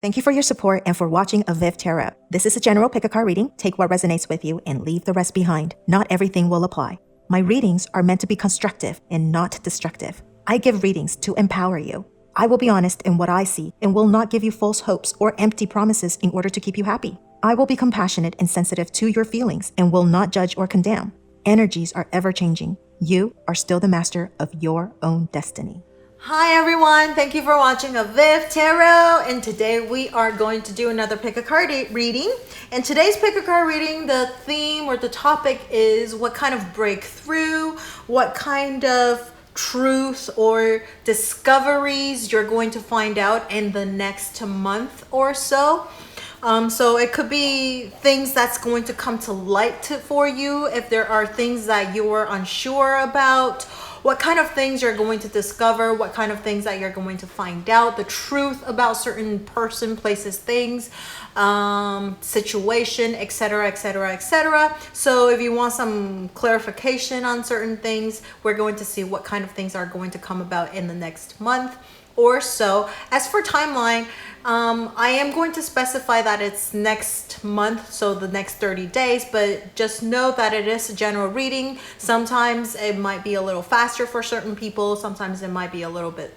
Thank you for your support and for watching avivTarot. This is a general pick-a-card reading. Take what resonates with you and leave the rest behind. Not everything will apply. My readings are meant to be constructive and not destructive. I give readings to empower you. I will be honest in what I see and will not give you false hopes or empty promises in order to keep you happy. I will be compassionate and sensitive to your feelings and will not judge or condemn. Energies are ever-changing. You are still the master of your own destiny. Hi everyone, thank you for watching avivTarot, and today we are going to do another pick a card reading. And today's pick a card reading, the theme or the topic is what kind of breakthrough, what kind of truth or discoveries you're going to find out in the next month or so. So it could be things that's going to come to light for you if there are things that you were unsure about. What kind of things you're going to discover, what kind of things that you're going to find out, the truth about certain person, places, things, situation, etc., etc., etc. So if you want some clarification on certain things, we're going to see what kind of things are going to come about in the next month or so. As for timeline, I am going to specify that it's next month, so the next 30 days, but just know that it is a general reading. Sometimes it might be a little faster for certain people. Sometimes it might be a little bit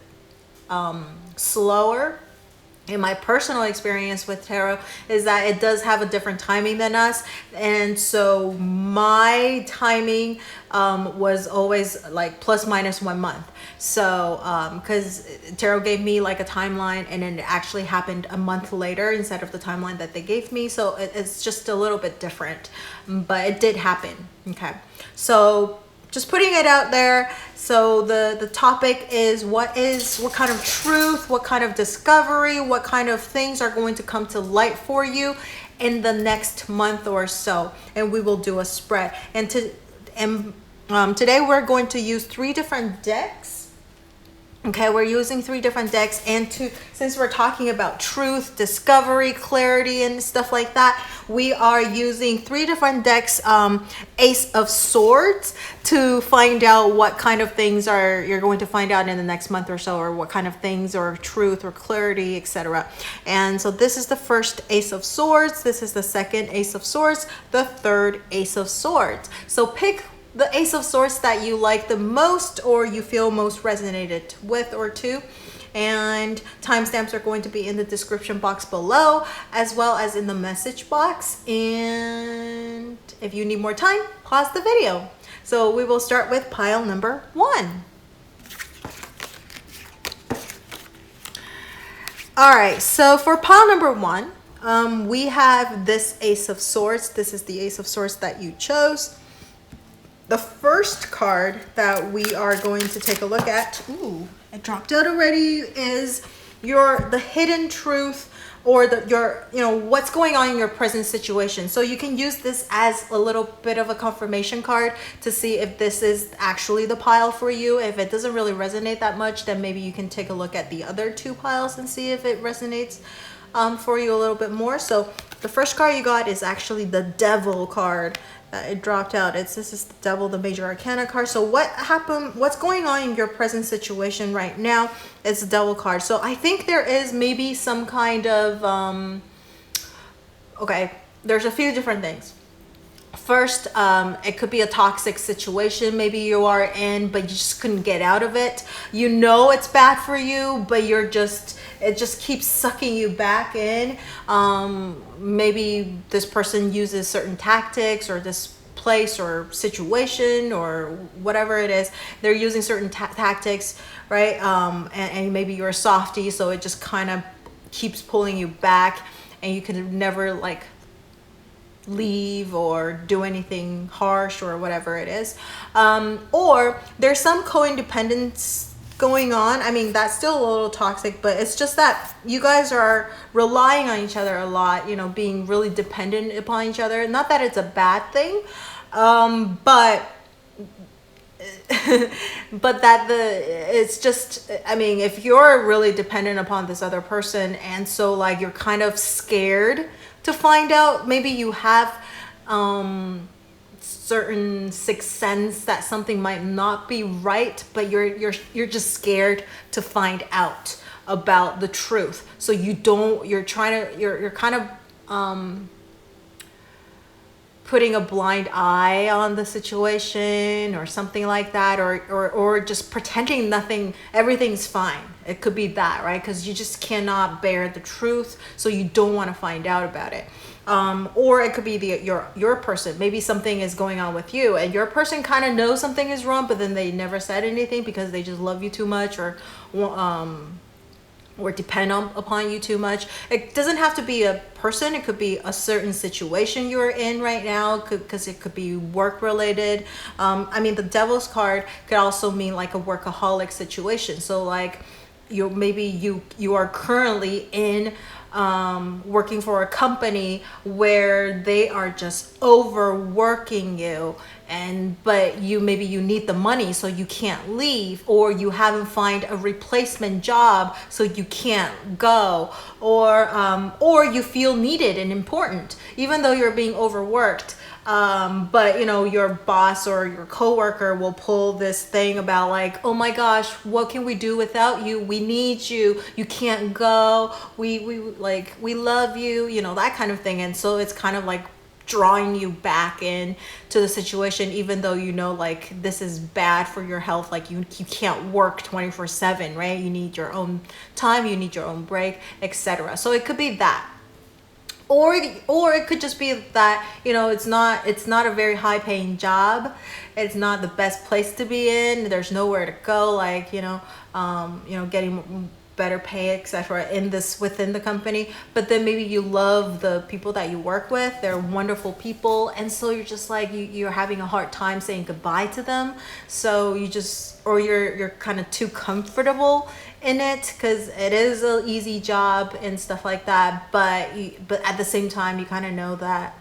slower. In my personal experience with tarot is that it does have a different timing than us, and so my timing was always like plus minus 1 month. So because tarot gave me like a timeline and then it actually happened a month later instead of the timeline that they gave me, so it's just a little bit different, but it did happen. Okay, so just putting it out there. So the topic is what kind of truth, what kind of discovery, what kind of things are going to come to light for you in the next month or so, and we will do a spread. And today we're going to use 3 different decks. Okay, we're using 3 different decks, and since we're talking about truth, discovery, clarity, and stuff like that, we are using 3 different decks, Ace of Swords, to find out what kind of things you're going to find out in the next month or so, or what kind of things, or truth, or clarity, etc. And so this is the first Ace of Swords, this is the second Ace of Swords, the third Ace of Swords. So pick the Ace of Swords that you like the most or you feel most resonated with or to, and timestamps are going to be in the description box below as well as in the message box, and if you need more time, pause the video. So we will start with pile number 1. All right, so for pile number 1, we have this Ace of Swords. This is the Ace of Swords that you chose. The first card that we are going to take a look at, ooh, it dropped out already, is the hidden truth, or what's going on in your present situation. So you can use this as a little bit of a confirmation card to see if this is actually the pile for you. If it doesn't really resonate that much, then maybe you can take a look at the other 2 piles and see if it resonates for you a little bit more. So the first card you got is actually the Devil card. It dropped out. This is the Devil, the Major Arcana card. So what's going on in your present situation right now is the Devil card. So I think there is maybe some kind of okay, there's a few different things. First, it could be a toxic situation maybe you are in, but you just couldn't get out of it. You know it's bad for you, but it just keeps sucking you back in. Maybe this person uses certain tactics, or this place or situation or whatever it is, they're using certain tactics, right? And maybe you're a softie, so it just kind of keeps pulling you back, and you can never like leave or do anything harsh or whatever it is. Or there's some co-independence going on. I mean, that's still a little toxic, but it's just that you guys are relying on each other a lot, being really dependent upon each other. Not that it's a bad thing, but it's just, I mean, if you're really dependent upon this other person, and so like you're kind of scared to find out, maybe you have certain sixth sense that something might not be right, but you're just scared to find out about the truth. So you're kind of putting a blind eye on the situation or something like that, or just pretending everything's fine. It could be that, right? Because you just cannot bear the truth, so you don't want to find out about it. Or it could be your person. Maybe something is going on with you and your person kind of knows something is wrong, but then they never said anything because they just love you too much, or depend upon you too much. It doesn't have to be a person. It could be a certain situation you're in right now, because it could be work related. I mean, the Devil's card could also mean like a workaholic situation. So like you are currently in working for a company where they are just overworking you, but you need the money, so you can't leave, or you haven't find a replacement job, so you can't go, or you feel needed and important even though you're being overworked. But your boss or your coworker will pull this thing about like, oh my gosh, what can we do without you? We need you. You can't go. We love you, that kind of thing. And so it's kind of like drawing you back in to the situation, even though like this is bad for your health. Like you can't work 24/7, right? You need your own time, you need your own break, etc. So it could be that. Or it could just be that it's not a very high paying job. It's not the best place to be in. There's nowhere to go, like getting better pay, etc. within the company. But then maybe you love the people that you work with. They're wonderful people, and so you're just like you're having a hard time saying goodbye to them. So you're kind of too comfortable in it, because it is an easy job and stuff like that, but at the same time you kind of know that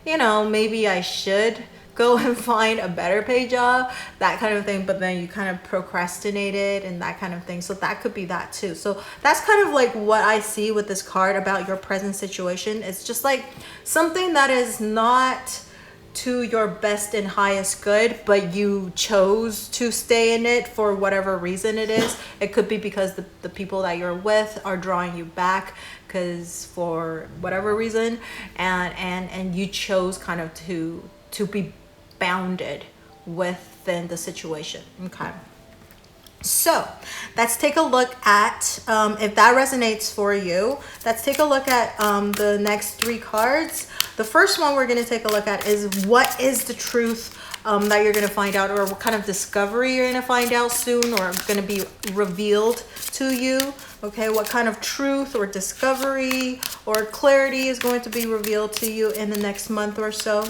maybe I should go and find a better paid job, that kind of thing, but then you kind of procrastinated and that kind of thing. So that could be that too. So that's kind of like what I see with this card about your present situation. It's just like something that is not to your best and highest good, but you chose to stay in it for whatever reason it is. It could be because the people that you're with are drawing you back, because for whatever reason, and you chose kind of to be bounded within the situation. Okay. So let's take a look at, if that resonates for you, let's take a look at the next three cards. The first one we're going to take a look at is, what is the truth that you're going to find out, or what kind of discovery you're going to find out soon, or going to be revealed to you. Okay, what kind of truth or discovery or clarity is going to be revealed to you in the next month or so.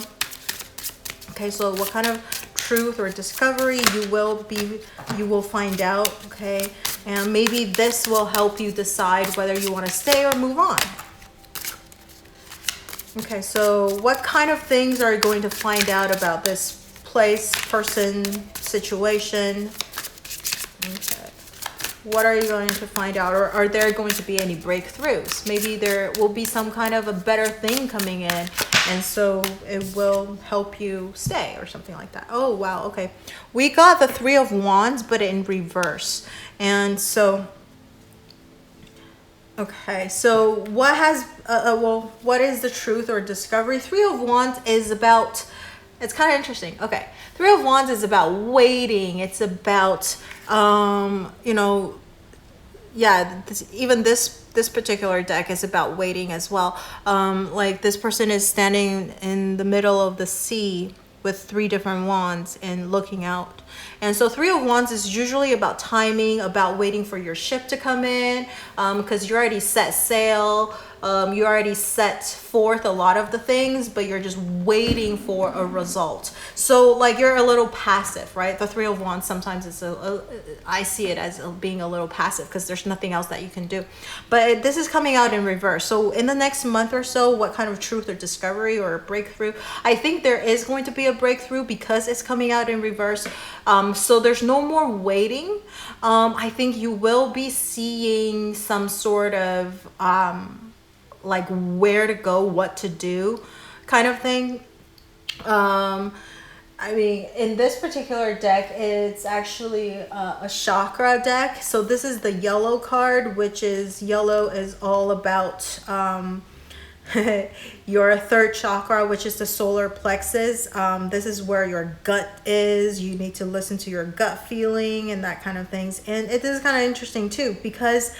Okay, so what kind of truth or discovery you will find out. Okay, and maybe this will help you decide whether you want to stay or move on. Okay, so what kind of things are you going to find out about this place, person, situation? Okay, what are you going to find out? Or are there going to be any breakthroughs? Maybe there will be some kind of a better thing coming in, and so it will help you stay or something like that. Oh, wow. Okay. We got the Three of Wands, but in reverse. And so, okay. So what has, what is the truth or discovery? Three of Wands is about, it's kind of interesting. Okay. Three of Wands is about waiting. It's about, yeah, even this particular deck is about waiting as well. Like this person is standing in the middle of the sea with three different wands and looking out. And so Three of Wands is usually about timing, about waiting for your ship to come in, because you already set sail. You already set forth a lot of the things, but you're just waiting for a result. So like you're a little passive, right? The Three of Wands sometimes is I see it as being a little passive because there's nothing else that you can do. But this is coming out in reverse. So in the next month or so, what kind of truth or discovery or breakthrough? I think there is going to be a breakthrough because it's coming out in reverse. So there's no more waiting. I think you will be seeing some sort of like where to go, what to do kind of thing. I mean, in this particular deck, it's actually a chakra deck. So this is the yellow card, which is yellow is all about your third chakra, which is the solar plexus. This is where your gut is. You need to listen to your gut feeling and that kind of things. And it is kind of interesting too, because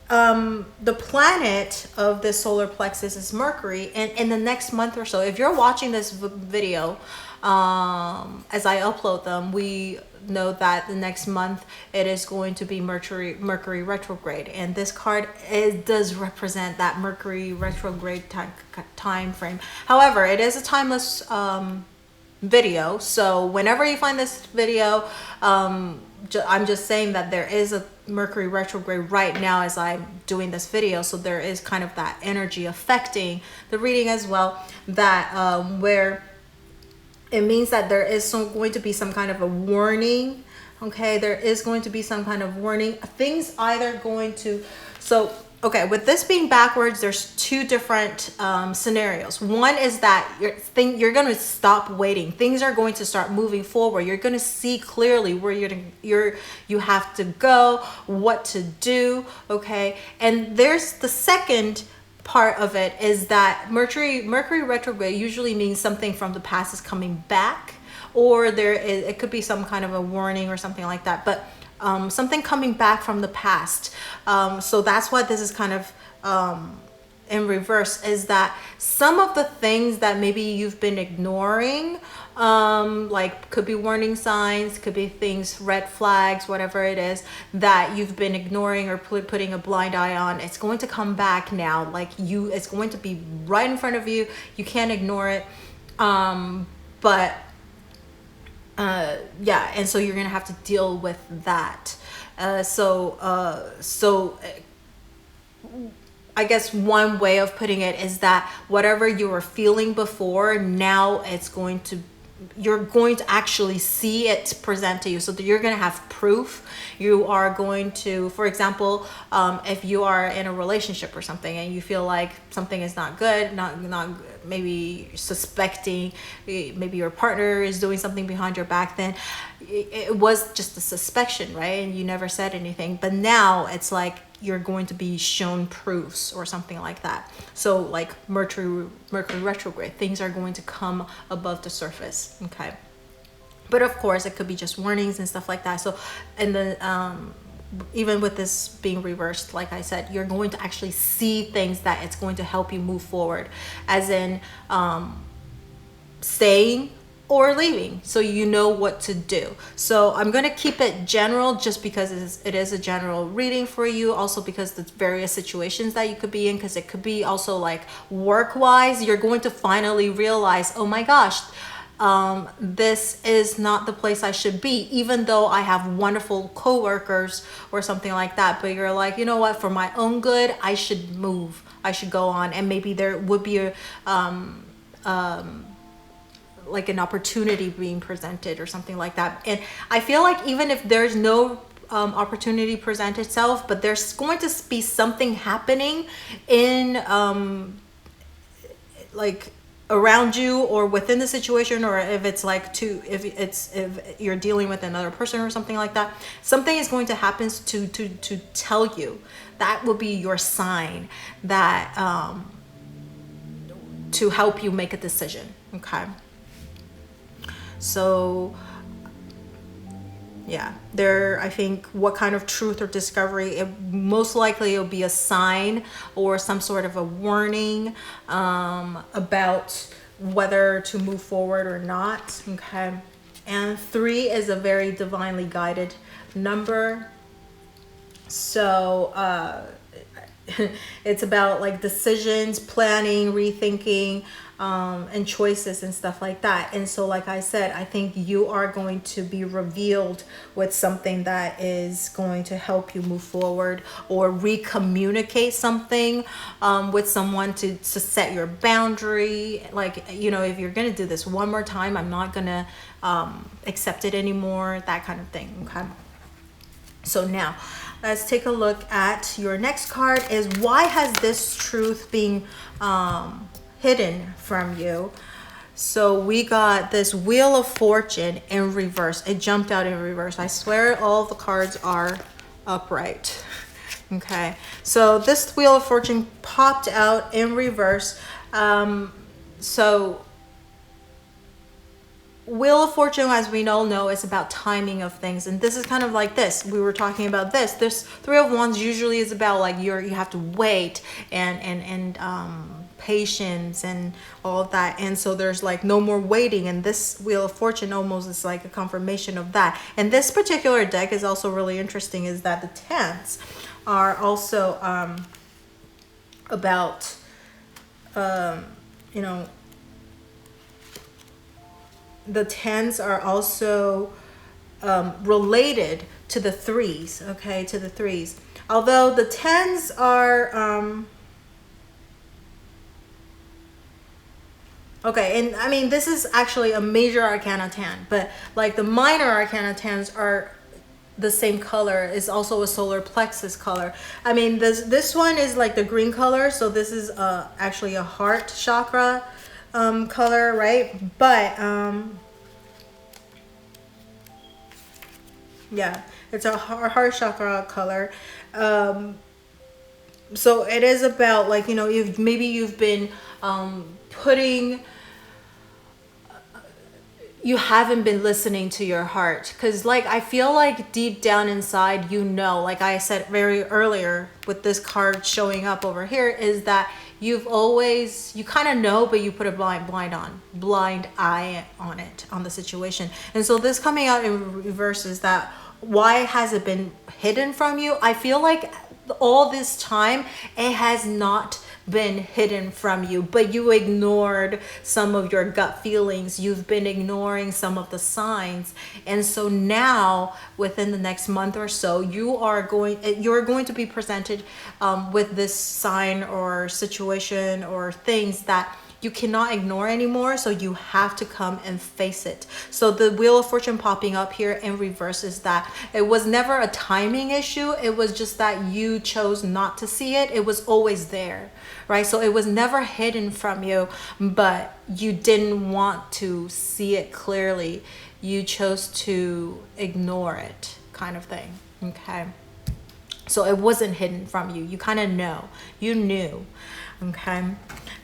the planet of this solar plexus is Mercury. And in the next month or so, if you're watching this video, as I upload them, we know that the next month it is going to be Mercury retrograde, and this card does represent that Mercury retrograde time frame. However, it is a timeless video, so whenever you find this video, I'm just saying that there is a Mercury retrograde right now as I'm doing this video, so there is kind of that energy affecting the reading as well, that where it means that there is going to be some kind of a warning. Okay, there is going to be some kind of warning. Things either going to, so okay, with this being backwards, there's two different scenarios. One is that you're going to stop waiting. Things are going to start moving forward. You're going to see clearly where you have to go, what to do. Okay, and there's the second part of it is that Mercury retrograde usually means something from the past is coming back, or it could be some kind of a warning or something like that, but something coming back from the past. So that's why this is kind of in reverse, is that some of the things that maybe you've been ignoring, like could be warning signs, could be things, red flags, whatever it is that you've been ignoring or putting a blind eye on, it's going to come back now. Like it's going to be right in front of you. You can't ignore it. But yeah, and so you're gonna have to deal with that. So I guess one way of putting it is that whatever you were feeling before, now you're going to actually see it present to you, so that you're going to have proof. You are going to, for example, if you are in a relationship or something and you feel like something is not good, not maybe suspecting, maybe your partner is doing something behind your back, then it was just a suspicion, right? And you never said anything, but now it's like you're going to be shown proofs or something like that. So like Mercury retrograde, things are going to come above the surface. Okay, but of course it could be just warnings and stuff like that. So, and then even with this being reversed, like I said, you're going to actually see things that it's going to help you move forward, as in staying or leaving, so you know what to do. So I'm going to keep it general just because it is a general reading for you, also because the various situations that you could be in, because it could be also like work wise, you're going to finally realize, oh my gosh, this is not the place I should be, even though I have wonderful coworkers or something like that. But you're like, you know what, for my own good, I should move, I should go on, and maybe there would be a like an opportunity being presented or something like that. And I feel like even if there's no opportunity present itself, but there's going to be something happening in like around you or within the situation, or if it's like if you're dealing with another person or something like that, something is going to happen to tell you. That will be your sign that to help you make a decision. Okay, so yeah, I think what kind of truth or discovery, most likely it'll be a sign or some sort of a warning about whether to move forward or not. Okay, and 3 is a very divinely guided number, so it's about like decisions, planning, rethinking, and choices and stuff like that. And so like I said, I think you are going to be revealed with something that is going to help you move forward, or recommunicate something with someone to set your boundary. Like, you know, if you're going to do this one more time, I'm not going to accept it anymore, that kind of thing. Okay, so now let's take a look at your next card. Is why has this truth being hidden from you? So we got this Wheel of Fortune in reverse. It jumped out in reverse. I swear all the cards are upright. Okay, so this Wheel of Fortune popped out in reverse. So Wheel of Fortune, as we all know, is about timing of things, and this is kind of like this. We were talking about this. This Three of Wands usually is about like you have to wait and patience and all of that, and so there's like no more waiting, and this Wheel of Fortune almost is like a confirmation of that. And this particular deck is also really interesting, is that the tens are also about you know, the tens are also related to the threes, okay, to the threes. Although the tens are, okay, and I mean, this is actually a major arcana 10, but like the minor arcana 10s are the same color, is also a solar plexus color. I mean, this one is like the green color, so this is actually a heart chakra color, right? But yeah, it's a heart chakra color. So it is about like, you know, maybe you've been you haven't been listening to your heart, because like I feel like deep down inside, you know, like I said very earlier with this card showing up over here, is that you kind of know, but you put a blind eye on it, on the situation. And so this coming out in reverse is that, why has it been hidden from you? I feel like all this time it has not been hidden from you, but you ignored some of your gut feelings. You've been ignoring some of the signs, and so now within the next month or so, you're going to be presented with this sign or situation or things that you cannot ignore anymore, so you have to come and face it. So the Wheel of Fortune popping up here in reverse is that it was never a timing issue. It was just that you chose not to see it. It was always there, right? So it was never hidden from you, but you didn't want to see it clearly. You chose to ignore it, kind of thing, okay? So it wasn't hidden from you. You kind of know. You knew, okay?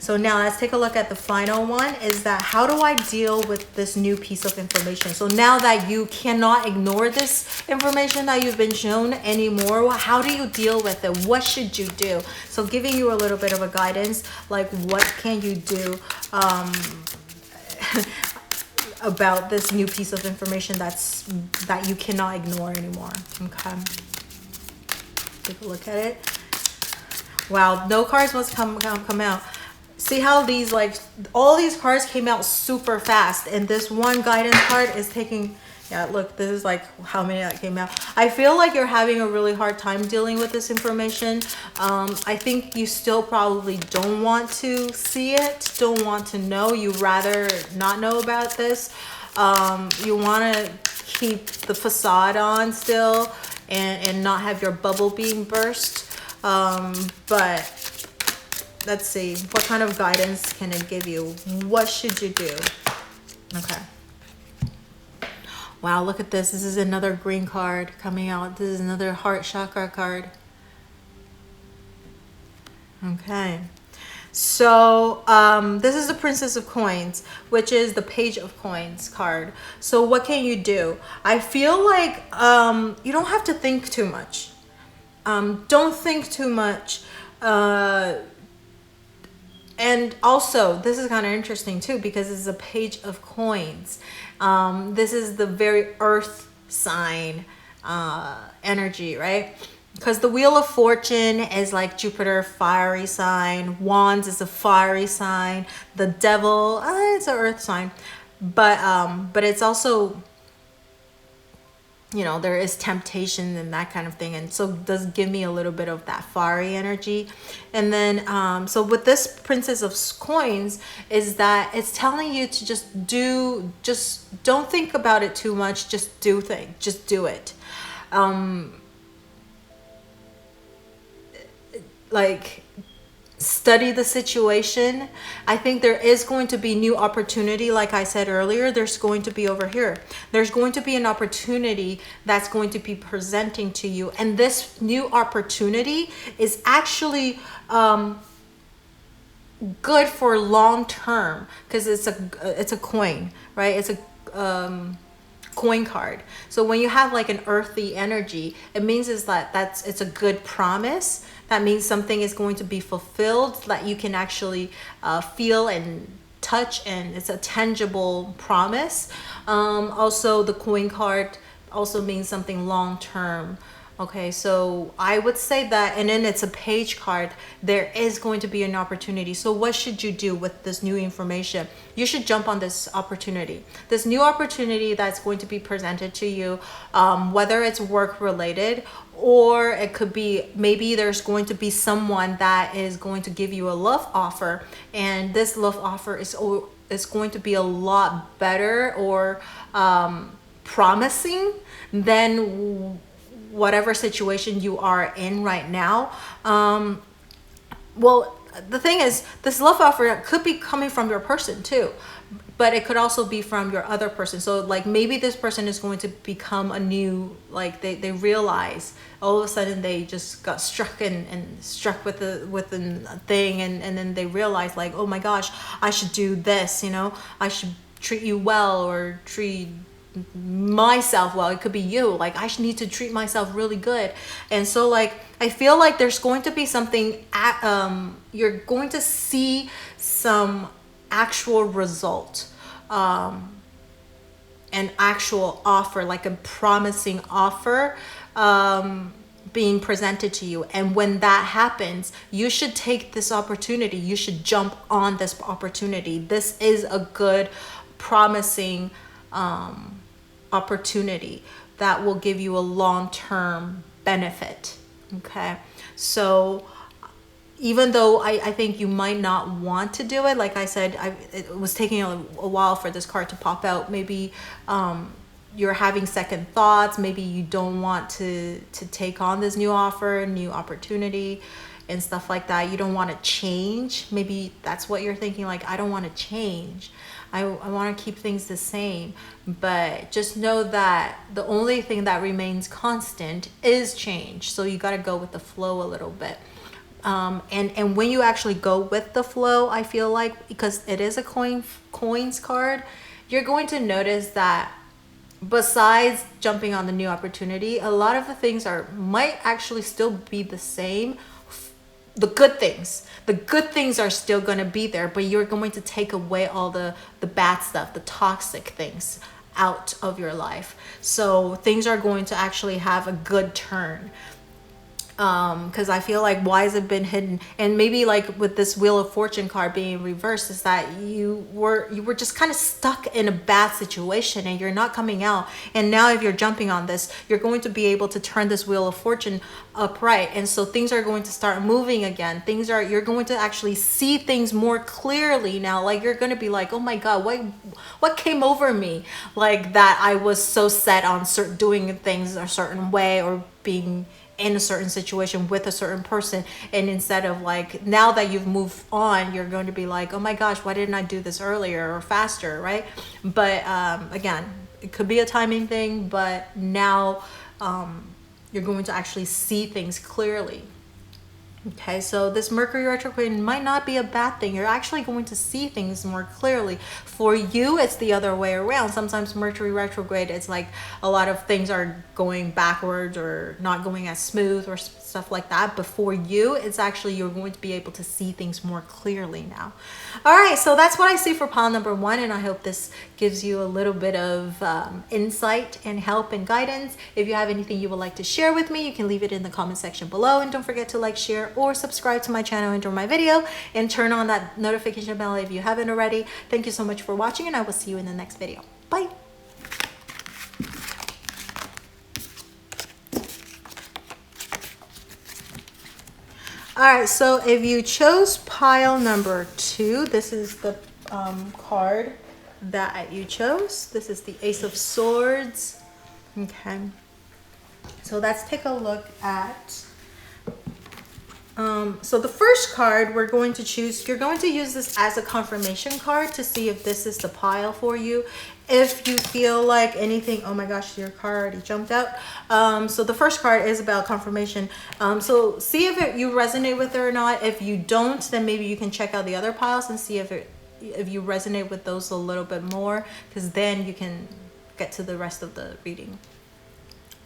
So now let's take a look at the final one, is that how do I deal with this new piece of information? So now that you cannot ignore this information that you've been shown anymore, how do you deal with it? What should you do? So giving you a little bit of a guidance, like what can you do about this new piece of information that you cannot ignore anymore, okay? Take a look at it. Wow, no cards must come out. See how these, like, all these cards came out super fast, and this one guidance card is taking, yeah, look, this is like how many that came out. I feel like you're having a really hard time dealing with this information. I think you still probably don't want to see it, don't want to know. You rather not know about this. You want to keep the facade on still and not have your bubble being burst. But let's see, what kind of guidance can it give you? What should you do? Okay. Wow, look at this. This is another green card coming out. This is another heart chakra card. Okay. So this is the Princess of Coins, which is the Page of Coins card. So what can you do? I feel like you don't have to think too much. Don't think too much. And also, this is kind of interesting too, because it's a Page of Coins. This is the very earth sign energy, right? Because the Wheel of Fortune is like Jupiter, fiery sign. Wands is a fiery sign. The Devil, it's an earth sign. But it's also, you know, there is temptation and that kind of thing, and so it does give me a little bit of that fiery energy. And then so with this Princess of Coins is that it's telling you to just don't think about it too much, just do it. Like study the situation. I think there is going to be new opportunity. Like I said earlier, there's going to be over here. There's going to be an opportunity that's going to be presenting to you. And this new opportunity is actually good for long term because it's a coin, right? It's a coin card. So when you have like an earthy energy, it means is that it's a good promise. That means something is going to be fulfilled that you can actually feel and touch, and it's a tangible promise. Also, the coin card also means something long term. Okay, so I would say that, and then it's a page card. There is going to be an opportunity. So what should you do with this new information? You should jump on this opportunity. This new opportunity that's going to be presented to you, whether it's work related, or it could be maybe there's going to be someone that is going to give you a love offer, and this love offer is going to be a lot better or promising than whatever situation you are in right now. Well, the thing is, this love offer could be coming from your person too, but it could also be from your other person. So like maybe this person is going to become a new, like they realize all of a sudden they just got struck with a thing, and then they realize like, oh my gosh, I should do this, you know, I should treat you well or treat myself well. It could be you, like I need to treat myself really good. And so like I feel like there's going to be something you're going to see some actual result, an actual offer, like a promising offer being presented to you. And when that happens, you should take this opportunity. You should jump on this opportunity. This is a good promising opportunity that will give you a long-term benefit. Okay, so even though I think you might not want to do it, like I said, it was taking a while for this card to pop out. Maybe you're having second thoughts. Maybe you don't want to take on this new offer, new opportunity and stuff like that. You don't want to change. Maybe that's what you're thinking, like I don't want to change. I want to keep things the same. But just know that the only thing that remains constant is change. So you got to go with the flow a little bit. And when you actually go with the flow, I feel like, because it is a coins card, you're going to notice that besides jumping on the new opportunity, a lot of the things might actually still be the same. The good things are still going to be there, but you're going to take away all the bad stuff, the toxic things out of your life. So things are going to actually have a good turn. Because I feel like why has it been hidden? And maybe like with this Wheel of Fortune card being reversed, is that you were just kind of stuck in a bad situation and you're not coming out. And now if you're jumping on this, you're going to be able to turn this Wheel of Fortune upright, and so things are going to start moving again. You're going to actually see things more clearly now. Like you're going to be like, oh my God, what came over me? Like that I was so set on doing things a certain way or being in a certain situation with a certain person, and instead of like, now that you've moved on, you're going to be like, oh my gosh, why didn't I do this earlier or faster, right? But again, it could be a timing thing, but now you're going to actually see things clearly. Okay, so this Mercury retrograde might not be a bad thing. You're actually going to see things more clearly. For you, it's the other way around. Sometimes Mercury retrograde, it's like a lot of things are going backwards or not going as smooth or stuff like that. But for you, it's actually you're going to be able to see things more clearly now. All right, so that's what I see for pile number 1, and I hope this gives you a little bit of insight and help and guidance. If you have anything you would like to share with me, you can leave it in the comment section below, and don't forget to like, share, or subscribe to my channel, enjoy my video, and turn on that notification bell if you haven't already. Thank you so much for watching, and I will see you in the next video. Bye. All right, so if you chose pile number 2, this is the card that you chose. This is the Ace of Swords. Okay, so let's take a look at So the first card we're going to choose, you're going to use this as a confirmation card to see if this is the pile for you. If you feel like anything, oh my gosh, your card already jumped out. So the first card is about confirmation. So see if you resonate with it or not. If you don't, then maybe you can check out the other piles and see if you resonate with those a little bit more, because then you can get to the rest of the reading.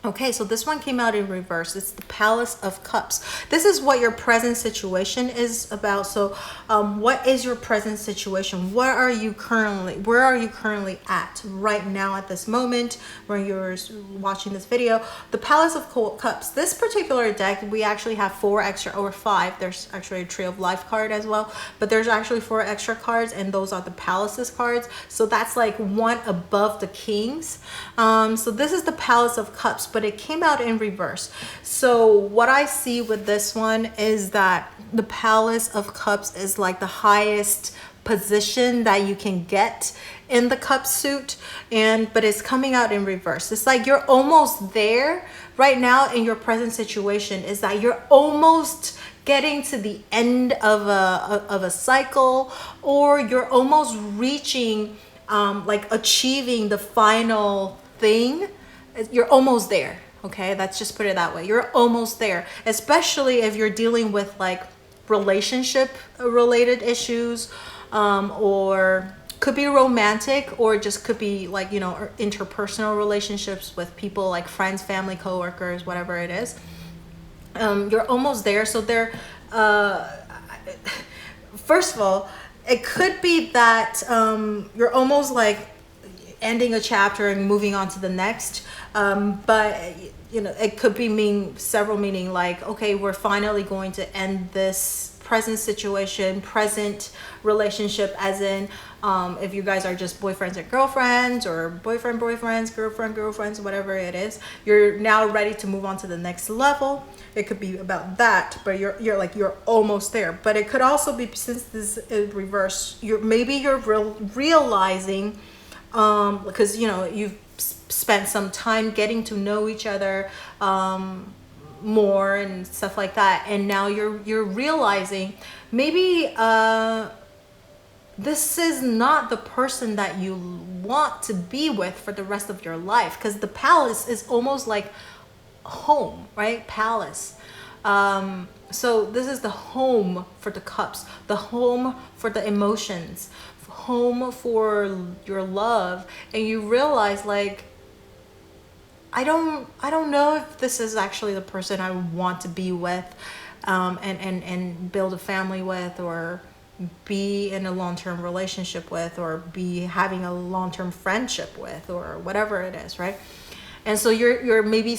Okay, so this one came out in reverse. It's the Palace of Cups. This is what your present situation is about. So what is your present situation? Where are you currently at right now at this moment where you're watching this video? The Palace of Cups. This particular deck, we actually have 4 extra or 5. There's actually a Tree of Life card as well, but there's actually 4 extra cards, and those are the Palaces cards. So that's like one above the Kings. So this is the Palace of Cups, but it came out in reverse. So what I see with this one is that the Palace of Cups is like the highest position that you can get in the cup suit, but it's coming out in reverse. It's like you're almost there right now in your present situation, is that you're almost getting to the end of a cycle, or you're almost reaching like achieving the final thing. You're almost there. Okay, let's just put it that way. You're almost there, especially if you're dealing with like relationship related issues, or could be romantic, or just could be like, you know, interpersonal relationships with people like friends, family, coworkers, whatever it is. You're almost there. So first of all, it could be that you're almost like ending a chapter and moving on to the next, but you know, it could be meaning like, okay, we're finally going to end this present situation, present relationship, as in if you guys are just boyfriends and girlfriends, or boyfriends, girlfriends, whatever it is, you're now ready to move on to the next level. It could be about that, but you're almost there. But it could also be, since this is reverse, you're realizing, because you know you've spent some time getting to know each other more and stuff like that, and now you're realizing maybe this is not the person that you want to be with for the rest of your life, because the palace is almost like home, right? Palace. So this is the home for the cups, the home for the emotions, home for your love, and you realize like, I don't know if this is actually the person I want to be with, and build a family with, or be in a long-term relationship with, or be having a long-term friendship with, or whatever it is, right? And so you're maybe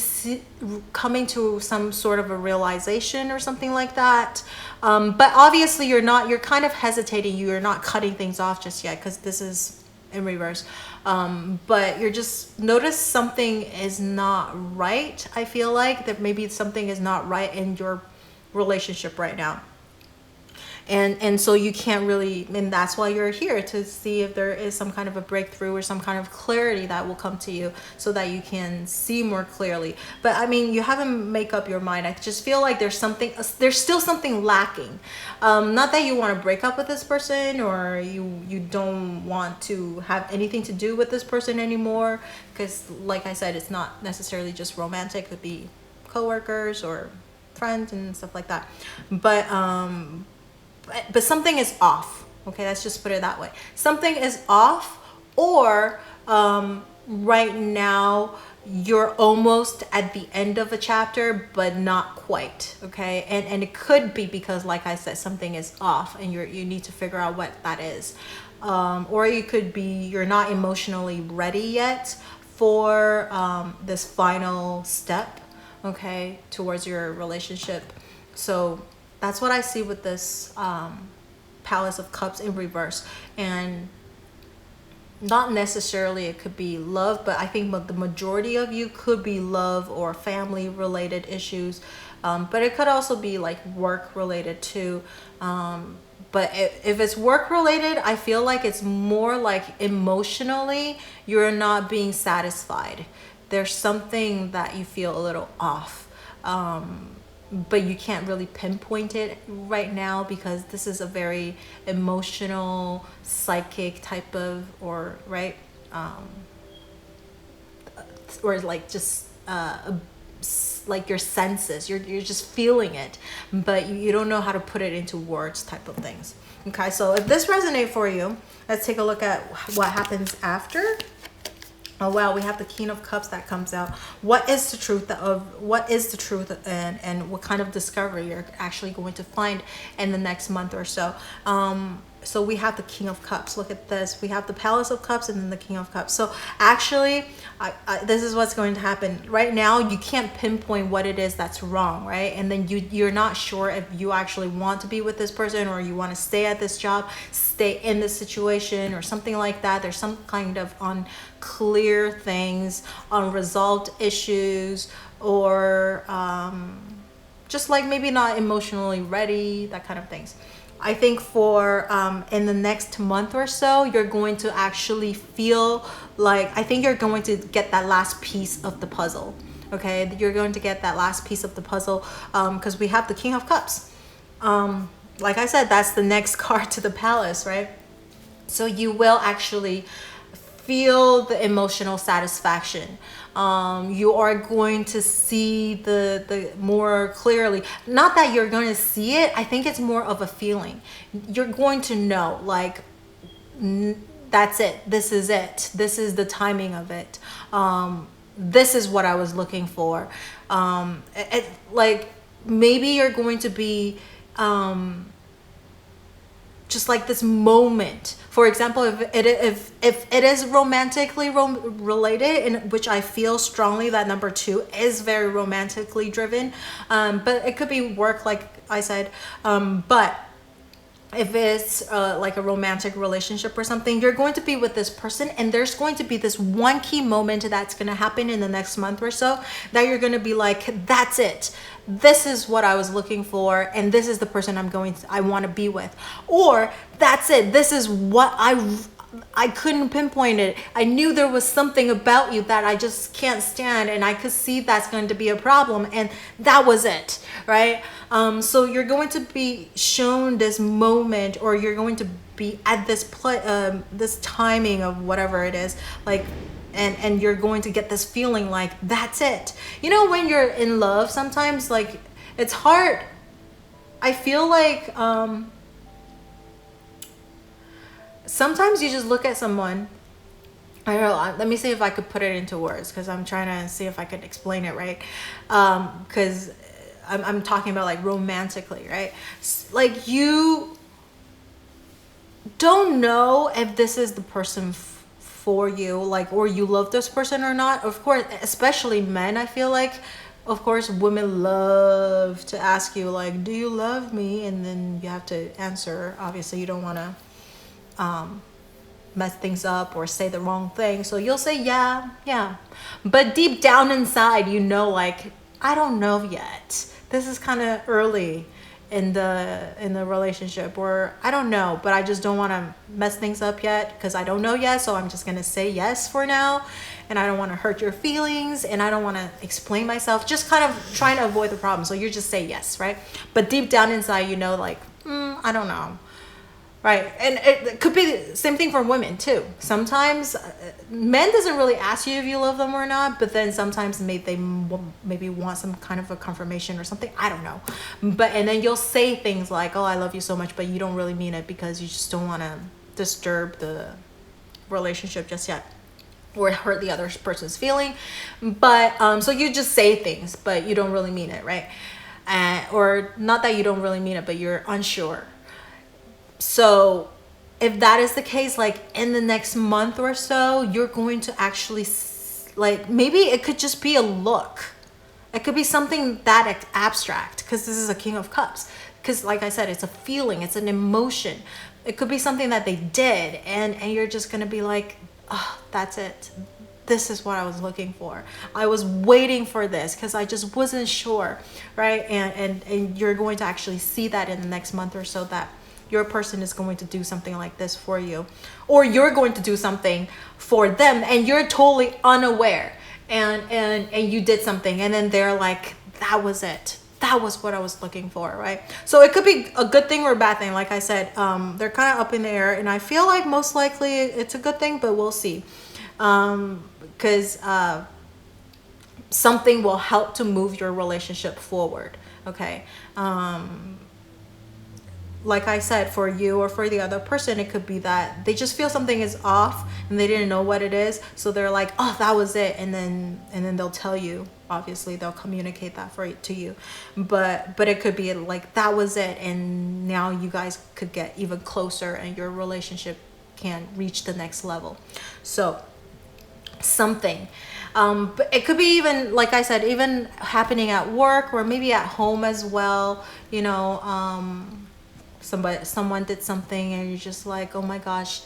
coming to some sort of a realization or something like that. But obviously you're kind of hesitating. You're not cutting things off just yet, because this is in reverse. But you're just notice something is not right. I feel like that maybe something is not right in your relationship right now. And so you can't really, and that's why you're here, to see if there is some kind of a breakthrough or some kind of clarity that will come to you, so that you can see more clearly. But I mean, you haven't make up your mind. I just feel like there's still something lacking. Not that you want to break up with this person, or you don't want to have anything to do with this person anymore, because like I said, it's not necessarily just romantic. It could be coworkers or friends and stuff like that. But something is off. Okay, let's just put it that way. Something is off, or right now you're almost at the end of a chapter, but not quite. Okay, and it could be because, like I said, something is off, and you need to figure out what that is. Or it could be you're not emotionally ready yet for this final step, okay, towards your relationship. So that's what I see with this Palace of Cups in reverse. And not necessarily it could be love, but I think the majority of you could be love or family related issues. But it could also be like work related too. But if it's work related, I feel like it's more like emotionally you're not being satisfied. There's something that you feel a little off. but you can't really pinpoint it right now because this is a very emotional, psychic type of, or right, or like just like your senses, you're just feeling it, but you don't know how to put it into words type of things. Okay, so if this resonates for you, let's take a look at what happens after. Oh wow, we have the King of Cups that comes out. What is the truth and what kind of discovery you're actually going to find in the next month or so. So we have the King of Cups. Look at this. We have the Palace of Cups and then the King of Cups. So actually, this is what's going to happen. Right now, you can't pinpoint what it is that's wrong, right? And then you're not sure if you actually want to be with this person or you want to stay at this job, stay in this situation or something like that. There's some kind of unclear things, unresolved issues, or just like maybe not emotionally ready, that kind of things. I think for in the next month or so, you're going to actually feel like, I think you're going to get that last piece of the puzzle. Okay, you're going to get that last piece of the puzzle because we have the King of Cups. Like I said, that's the next card to the Palace, right? So you will actually feel the emotional satisfaction. You are going to see the more clearly. Not that you're going to see it. I think it's more of a feeling. You're going to know, like, that's it. This is it. This is the timing of it. This is what I was looking for. Like, maybe you're going to be just like this moment. For example, if it is romantically related, in which I feel strongly that number 2 is very romantically driven, but it could be work, like I said, but if it's like a romantic relationship or something, you're going to be with this person and there's going to be this one key moment that's going to happen in the next month or so that you're going to be like, that's it. This is what I was looking for and this is the person I want to be with. Or that's it. This is what I couldn't pinpoint it. I knew there was something about you that I just can't stand and I could see that's going to be a problem, and that was it, right? So you're going to be shown this moment, or you're going to be at this this timing of whatever it is, like, and you're going to get this feeling like that's it. You know, when you're in love, sometimes like it's hard. I feel like sometimes you just look at someone. I don't know, let me see if I could put it into words, because I'm trying to see if I could explain it right. Because I'm talking about like romantically, right? Like, you don't know if this is the person for you, like, or you love this person or not. Of course, especially men, I feel like, of course, women love to ask you like, do you love me? And then you have to answer. Obviously, you don't want to mess things up or say the wrong thing, so you'll say yeah, but deep down inside, you know, like, I don't know yet. This is kind of early in the relationship, or I don't know, but I just don't want to mess things up yet because I don't know yet. So I'm just gonna say yes for now, and I don't want to hurt your feelings, and I don't want to explain myself, just kind of trying to avoid the problem. So you just say yes, right? But deep down inside, you know, like, I don't know. Right, and it could be the same thing for women too. Sometimes men doesn't really ask you if you love them or not, but then sometimes they maybe want some kind of a confirmation or something. I don't know, and then you'll say things like, "Oh, I love you so much," but you don't really mean it because you just don't want to disturb the relationship just yet, or hurt the other person's feeling. But so you just say things, but you don't really mean it, right? Or not that you don't really mean it, but you're unsure. So if that is the case, like in the next month or so, you're going to actually, like, maybe it could just be a look. It could be something that abstract, because this is a King of Cups. Because like I said, it's a feeling, it's an emotion. It could be something that they did, and you're just going to be like, oh, that's it. This is what I was looking for. I was waiting for this because I just wasn't sure, right? And you're going to actually see that in the next month or so, that your person is going to do something like this for you, or you're going to do something for them and you're totally unaware, and you did something, and then they're like, that was it. that was what I was looking for, right? So it could be a good thing or a bad thing. Like I said, they're kind of up in the air, and I feel like most likely it's a good thing, but we'll see. Because something will help to move your relationship forward, okay? Like I said, for you or for the other person, it could be that they just feel something is off and they didn't know what it is. So they're like, oh, that was it. And then they'll tell you, obviously they'll communicate that to you. But it could be like, that was it. And now you guys could get even closer and your relationship can reach the next level. So something, but it could be even, like I said, even happening at work or maybe at home as well, you know, someone did something and you're just like, oh my gosh,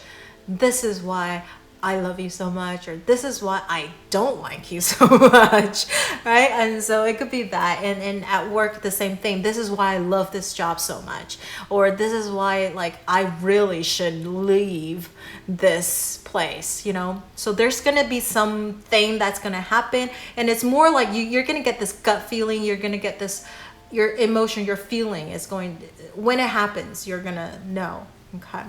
this is why I love you so much, or this is why I don't like you so much, right? And so it could be that. And at work, the same thing. This is why I love this job so much, or this is why, like, I really should leave this place, you know? So there's gonna be something that's gonna happen, and it's more like you're gonna get this gut feeling. You're gonna get this, your emotion, your feeling is going, when it happens, you're gonna know, okay?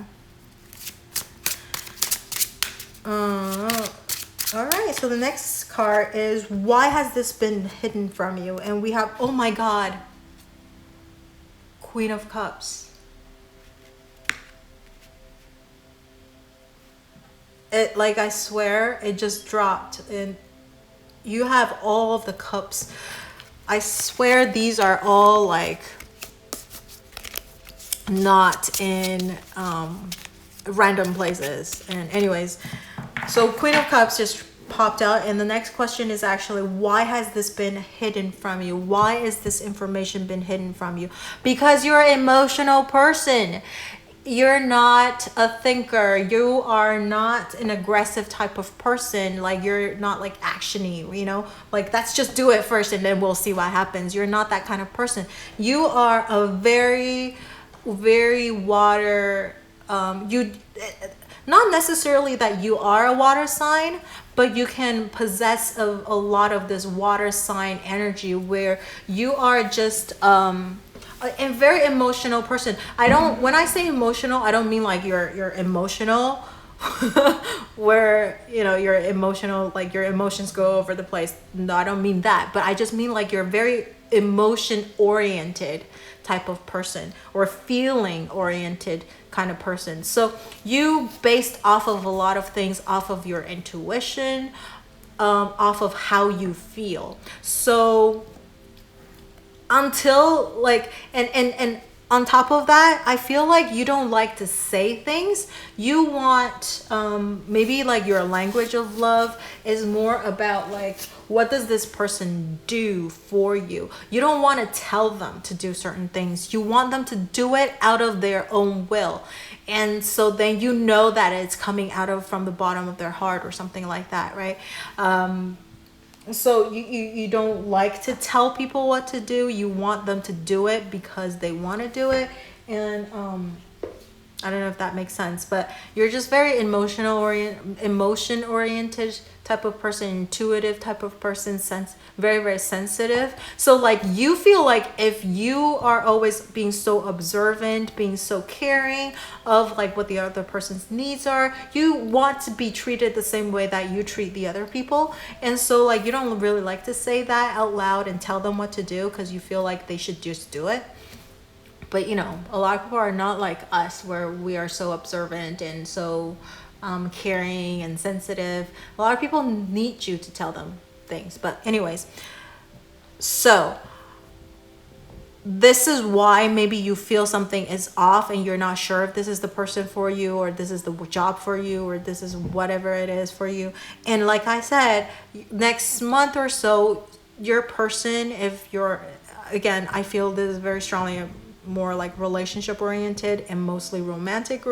All right, so the next card is, why has this been hidden from you? And we have, oh my God, Queen of Cups. It, like, I swear, it just dropped, and you have all of the cups. I swear these are all like not in random places. And anyways, so Queen of Cups just popped out, and the next question is actually, why has this been hidden from you? Why is this information been hidden from you? Because you're an emotional person. You're not a thinker. You are not an aggressive type of person. Like, you're not like actiony, you know, like, let's just do it first and then we'll see what happens. You're not that kind of person. You are a very, very water, you, not necessarily that you are a water sign, but you can possess a lot of this water sign energy where you are just a very emotional person. When I say emotional, I don't mean like you're emotional where, you know, you're emotional, like your emotions go over the place. No, I don't mean that, but I just mean like you're very emotion oriented type of person, or feeling oriented kind of person. So you based off of a lot of things, off of your intuition, off of how you feel. So until like, and on top of that, I feel like you don't like to say things. You want, maybe like your language of love is more about like, what does this person do for you? You don't want to tell them to do certain things. You want them to do it out of their own will. And so then you know that it's coming from the bottom of their heart or something like that, right? So you don't like to tell people what to do. You want them to do it because they want to do it. And I don't know if that makes sense, but you're just very emotion oriented type of person, intuitive type of person, very, very sensitive. So like, you feel like if you are always being so observant, being so caring of like what the other person's needs are, you want to be treated the same way that you treat the other people. And so like, you don't really like to say that out loud and tell them what to do because you feel like they should just do it. But you know, a lot of people are not like us, where we are so observant and so caring and sensitive. A lot of people need you to tell them things. But anyways, so this is why maybe you feel something is off and you're not sure if this is the person for you, or this is the job for you, or this is whatever it is for you. And like I said, next month or so, your person, if you're, again, I feel this is very strongly more like relationship oriented and mostly romantic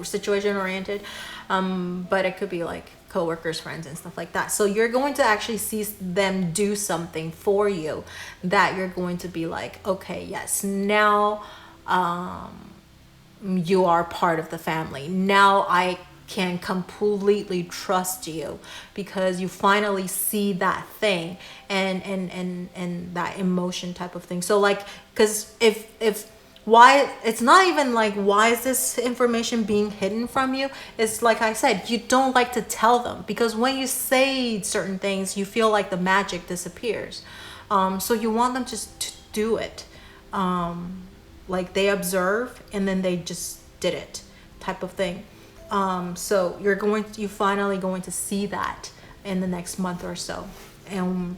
situation oriented, but it could be like coworkers, friends, and stuff like that. So you're going to actually see them do something for you that you're going to be like, okay, yes, now you are part of the family. Now I can completely trust you, because you finally see that thing and that emotion type of thing. So like, because if why, it's not even like, why is this information being hidden from you? It's like I said, you don't like to tell them, because when you say certain things, you feel like the magic disappears. So you want them just to do it. Like they observe and then they just did it type of thing. So you finally going to see that in the next month or so. And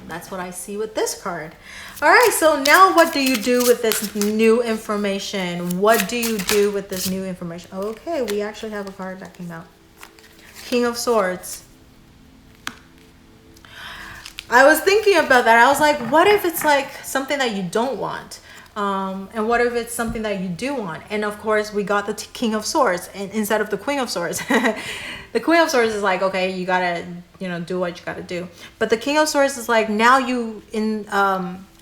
that's what I see with this card. All right, so now what do you do with this new information? What do you do with this new information? Okay, we actually have a card that came out. King of Swords. I was thinking about that. I was like, what if it's like something that you don't want? And what if it's something that you do want? And of course, we got the King of Swords instead of the Queen of Swords. The Queen of Swords is like, okay, you gotta, do what you gotta do. But the King of Swords is like, now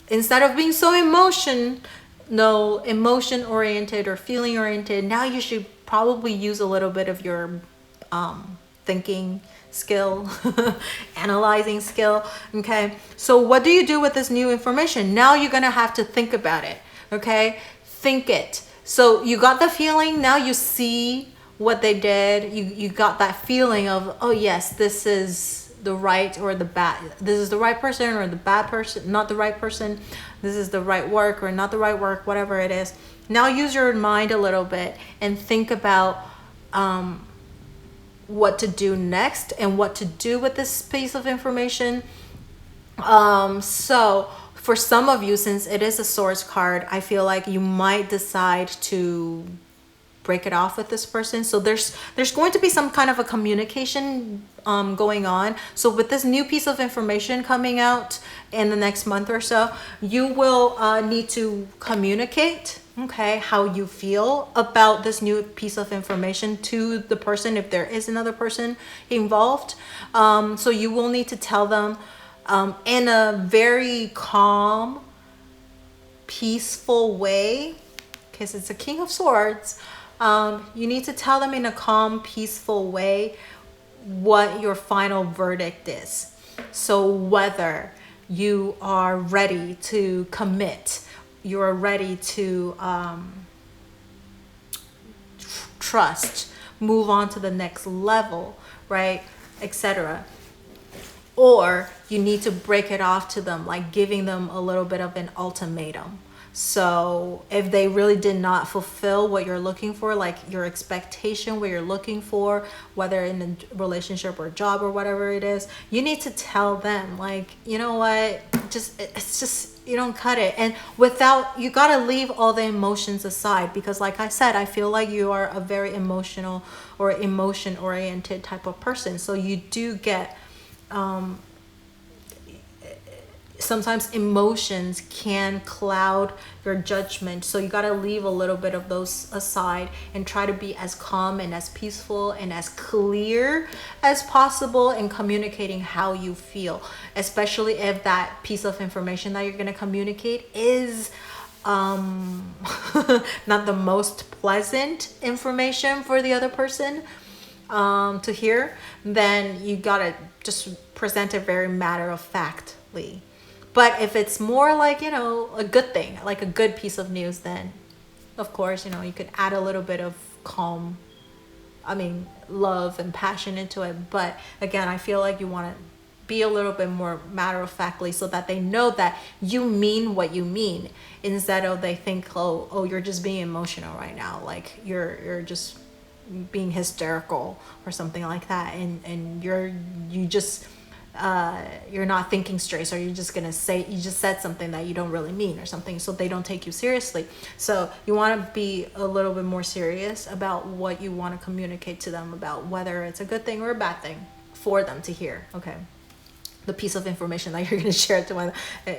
instead of being so emotion oriented or feeling oriented, now you should probably use a little bit of your thinking skill, analyzing skill. Okay, so what do you do with this new information? Now you're gonna have to think about it. Okay, think it. So you got the feeling, now you see what they did. You got that feeling of, oh yes, this is the right or the bad, this is the right person or the bad person, not the right person, this is the right work or not the right work, whatever it is. Now use your mind a little bit and think about what to do next and what to do with this piece of information. So for some of you, since it is a Swords card, I feel like you might decide to break it off with this person. So there's going to be some kind of a communication going on. So with this new piece of information coming out in the next month or so, you will need to communicate, okay, how you feel about this new piece of information to the person, if there is another person involved. So you will need to tell them in a very calm, peaceful way, because it's a King of Swords. You need to tell them in a calm, peaceful way what your final verdict is. So whether you are ready to commit, you're ready to trust, move on to the next level, right, etc. Or you need to break it off to them, like giving them a little bit of an ultimatum. So if they really did not fulfill what you're looking for, like your expectation, what you're looking for, whether in a relationship or a job or whatever it is, you need to tell them, like, you know what, it's just, you don't cut it. And you got to leave all the emotions aside, because like I said, I feel like you are a very emotional or emotion oriented type of person. So you do get, sometimes emotions can cloud your judgment. So you got to leave a little bit of those aside and try to be as calm and as peaceful and as clear as possible in communicating how you feel, especially if that piece of information that you're going to communicate is not the most pleasant information for the other person to hear. Then you got to just present it very matter-of-factly. But if it's more like, a good thing, like a good piece of news, then of course, you could add a little bit of love and passion into it. But again, I feel like you want to be a little bit more matter-of-factly so that they know that you mean what you mean, instead of they think, oh, you're just being emotional right now. Like you're just being hysterical or something like that. And you're not thinking straight, so you're just gonna say, you just said something that you don't really mean or something, so they don't take you seriously. So you want to be a little bit more serious about what you want to communicate to them, about whether it's a good thing or a bad thing for them to hear. Okay, the piece of information that you're going to share to them,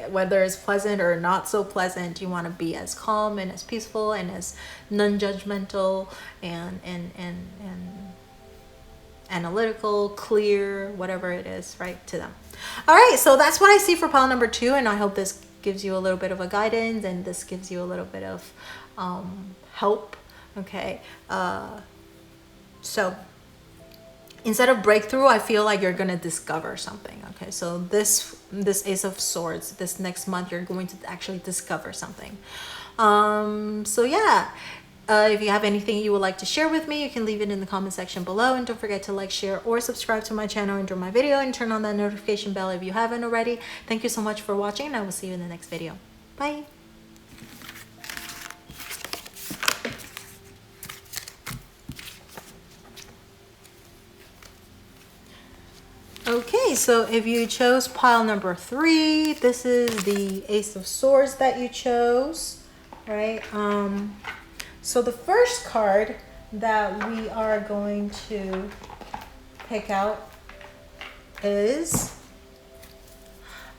whether it's pleasant or not so pleasant, you want to be as calm and as peaceful and as non-judgmental and analytical, clear, whatever it is, right, to them. All right, so that's what I see for pile number 2, and I hope this gives you a little bit of a guidance, and this gives you a little bit of help. Okay, So instead of breakthrough, I feel like you're gonna discover something. Okay, so this Ace of Swords, this next month, you're going to actually discover something. So yeah, if you have anything you would like to share with me, you can leave it in the comment section below, and don't forget to like, share, or subscribe to my channel and enjoy my video, and turn on that notification bell if you haven't already. Thank you so much for watching, and I will see you in the next video. Bye. Okay, so if you chose pile number 3, this is the Ace of Swords that you chose, right? So the first card that we are going to pick out is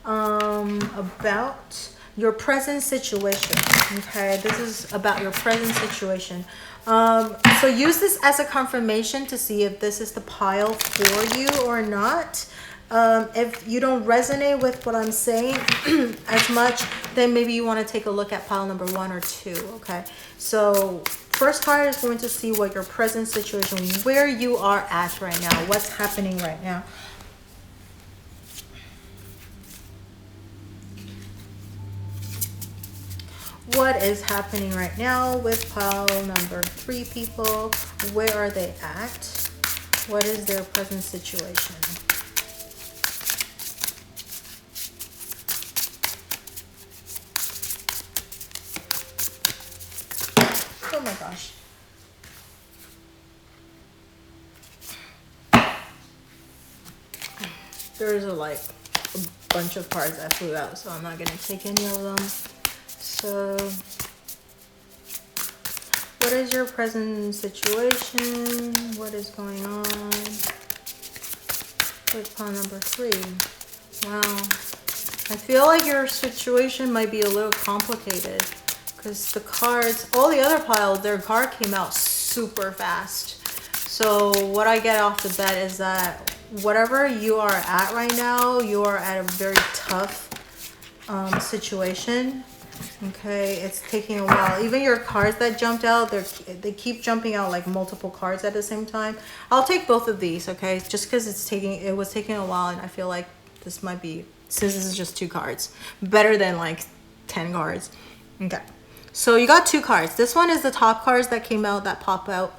about your present situation. Okay, this is about your present situation. So use this as a confirmation to see if this is the pile for you or not. If you don't resonate with what I'm saying as much, then maybe you want to take a look at pile number 1 or 2. Okay, so first card is going to see what your present situation, where you are at right now, what's happening right now. What is happening right now with pile number 3 people? Where are they at? What is their present situation? Oh my gosh. There's a bunch of cards that flew out, so I'm not going to take any of them. So, what is your present situation? What is going on with pile number 3? Wow. I feel like your situation might be a little complicated because the cards, all the other piles, their card came out super fast. So what I get off the bat is that whatever you are at right now, you are at a very tough situation. Okay, it's taking a while. Even your cards that jumped out, they keep jumping out like multiple cards at the same time. I'll take both of these, okay? Just because it was taking a while, and I feel like this might be, since this is just 2 cards, better than like 10 cards. Okay, so you got 2 cards. This one is the top cards that came out, that pop out.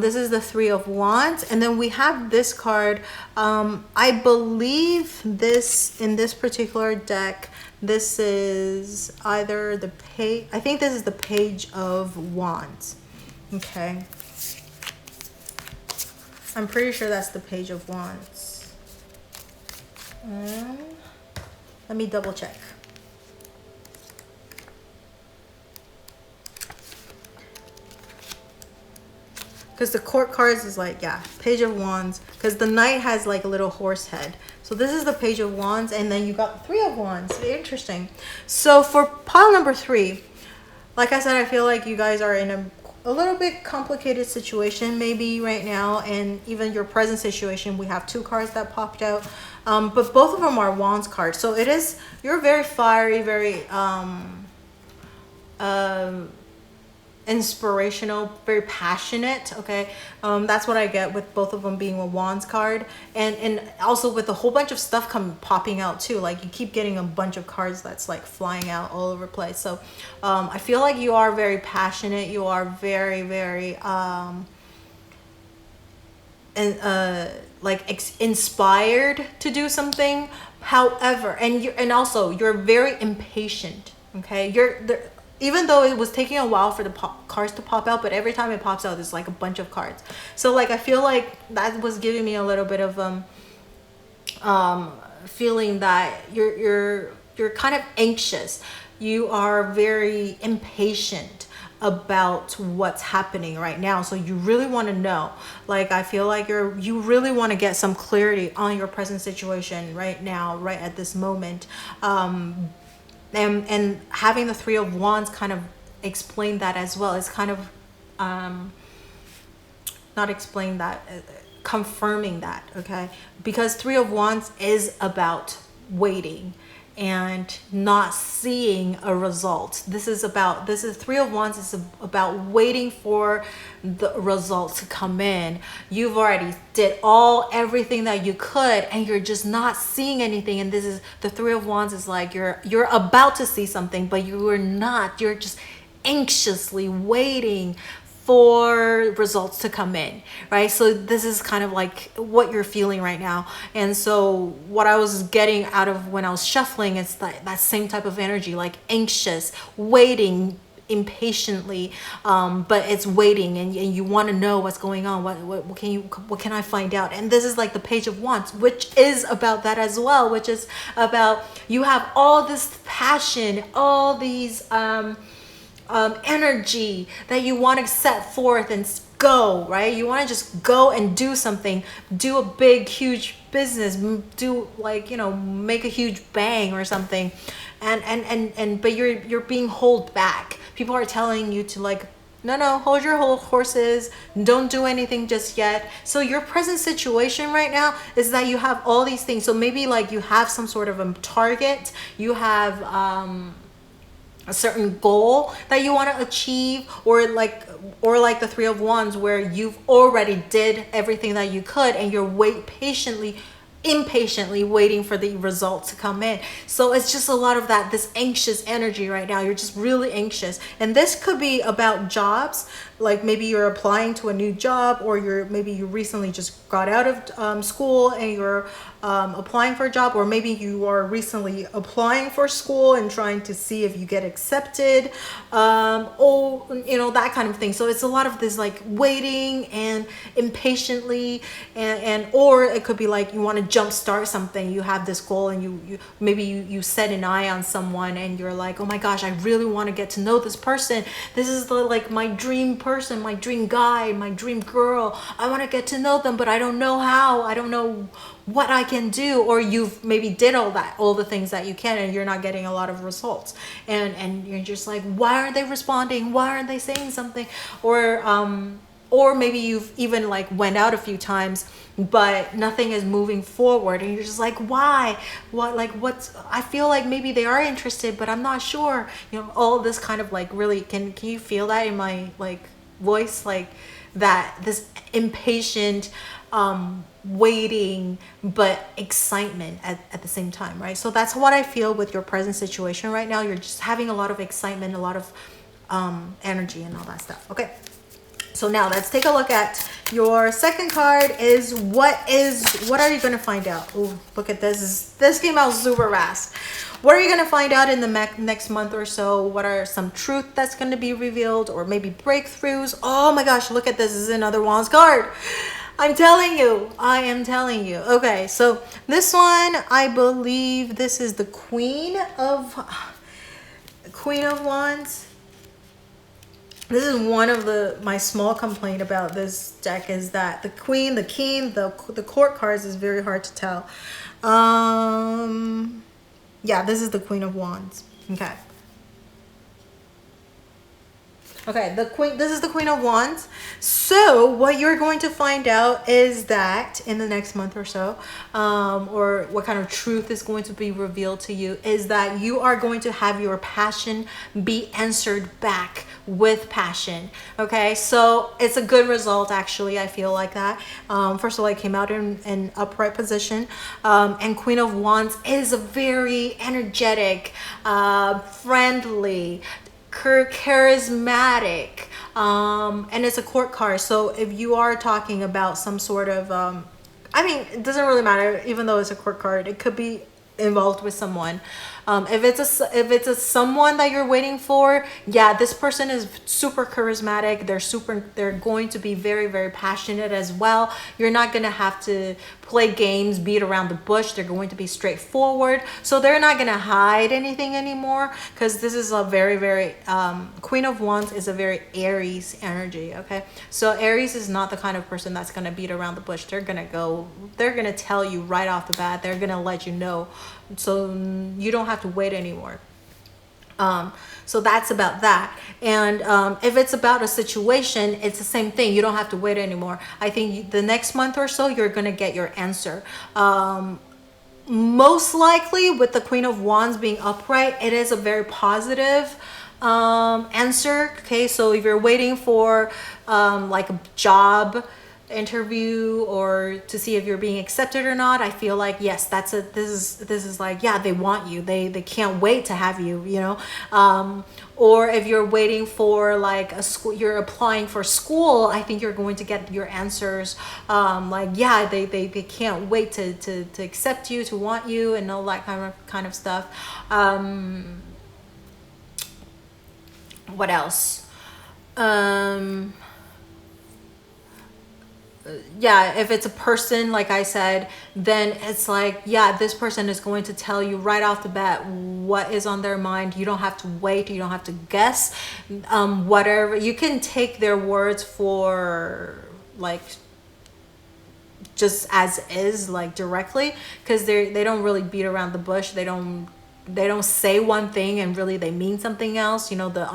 This is the 3 of Wands, and then we have this card. I believe this, in this particular deck, this is either the page, I think this is the Page of Wands. Okay, I'm pretty sure that's the Page of Wands. Let me double check. Because the Court cards is like, yeah, Page of Wands. Because the Knight has like a little horse head. So this is the Page of Wands, and then you got the 3 of Wands. Very interesting. So for pile number 3, like I said, I feel like you guys are in a little bit complicated situation maybe right now, and even your present situation, we have 2 cards that popped out, but both of them are Wands cards. So it is, you're very fiery, very inspirational, very passionate. Okay, that's what I get with both of them being a Wands card, and also with a whole bunch of stuff popping out too. Like you keep getting a bunch of cards that's like flying out all over the place. So I feel like you are very passionate, you are very inspired to do something. However, and also you're very impatient. Okay, even though it was taking a while for the cards to pop out, but every time it pops out, there's like a bunch of cards. So like I feel like that was giving me a little bit of feeling that you're kind of anxious. You are very impatient about what's happening right now. So you really want to know. Like I feel like you really want to get some clarity on your present situation right now, right at this moment. And having the 3 of Wands kind of explain that as well. It's kind of not explain that, confirming that. Okay, because 3 of Wands is about waiting. and not seeing a result. This is Three of Wands is about waiting for the results to come in. You've already did everything that you could, and you're just not seeing anything. And this is the Three of Wands is like you're about to see something, but you are not. You're just anxiously waiting for results to come in, right? So this is kind of like what you're feeling right now. And so what I was getting out of when I was shuffling is that same type of energy, like anxious, waiting impatiently, but it's waiting, and you want to know what's going on. What can I find out? And this is like the Page of Wands, which is about that as well, which is about you have all this passion, all these energy that you want to set forth and go, right? You want to just go and do something, do a big, huge business, do like, make a huge bang or something. But you're being held back. People are telling you to like, no, hold your horses. Don't do anything just yet. So your present situation right now is that you have all these things. So maybe like you have some sort of a target. You have, a certain goal that you want to achieve, or like the Three of Wands, where you've already did everything that you could, and you're impatiently waiting for the results to come in. So it's just a lot of this anxious energy right now. You're just really anxious, and this could be about jobs. Like maybe you're applying to a new job, or maybe you recently just got out of school and you're applying for a job, or maybe you are recently applying for school and trying to see if you get accepted, or that kind of thing. So it's a lot of this like waiting and impatiently, or it could be like you want to jumpstart something. You have this goal, and you set an eye on someone, and you're like, oh my gosh, I really want to get to know this person. This is my dream person, my dream guy, my dream girl. I want to get to know them, but I don't know how. I don't know what I can do. Or you've maybe did all the things that you can, and you're not getting a lot of results, and you're just like, why aren't they responding? Why aren't they saying something? Or maybe you've even like went out a few times, but nothing is moving forward, and you're just like, why? I feel like maybe they are interested, but I'm not sure. All this kind of like, really, can you feel that in my like voice, like that, this impatient waiting but excitement at the same time, right? So that's what I feel with your present situation right now. You're just having a lot of excitement, a lot of energy and all that stuff. Okay, so now let's take a look at your second card. Is what are you going to find out? Oh, look at this. This came out super fast. What are you going to find out in the next month or so? What are some truth that's going to be revealed, or maybe breakthroughs? Oh my gosh, look at this. This is another Wands card. I am telling you. Okay, so this one, I believe this is the Queen of Wands. This is one of my small complaint about this deck, is that the Queen, the King, the Court cards is very hard to tell. Yeah, this is the Queen of Wands. Okay, this is the Queen of Wands. So what you're going to find out is that in the next month or so, or what kind of truth is going to be revealed to you, is that you are going to have your passion be answered back with passion. Okay, so it's a good result, actually. I feel like that. First of all, I came out in an upright position, and Queen of Wands is a very energetic, friendly, charismatic, and it's a court card. So if you are talking about some sort of it doesn't really matter. Even though it's a court card, it could be involved with someone. If it's a someone that you're waiting for, yeah, this person is super charismatic. They're going to be very, very passionate as well. You're not going to have to play games, beat around the bush. They're going to be straightforward. So they're not going to hide anything anymore, because this is a very, very Queen of Wands is a very Aries energy. Okay, so Aries is not the kind of person that's going to beat around the bush. They're going to tell you right off the bat. They're going to let you know, so you don't have to wait anymore. So that's about that. And if it's about a situation, it's the same thing. You don't have to wait anymore. I think the next month or so, you're going to get your answer. most likely with the Queen of Wands being upright, it is a very positive answer. Okay, so if you're waiting for like a job interview or to see if you're being accepted or not, I feel like yes, this is like, yeah, they want you, they can't wait to have you, you know. Or if you're waiting for like a school, you're applying for school, I think you're going to get your answers like, yeah, they can't wait to accept you, to want you, and all that kind of stuff. What else? Yeah, if it's a person, like I said, then it's like, yeah, this person is going to tell you right off the bat what is on their mind. You don't have to wait, you don't have to guess. Whatever, you can take their words for like just as is, like directly, because they don't really beat around the bush. They don't say one thing and really they mean something else, you know, the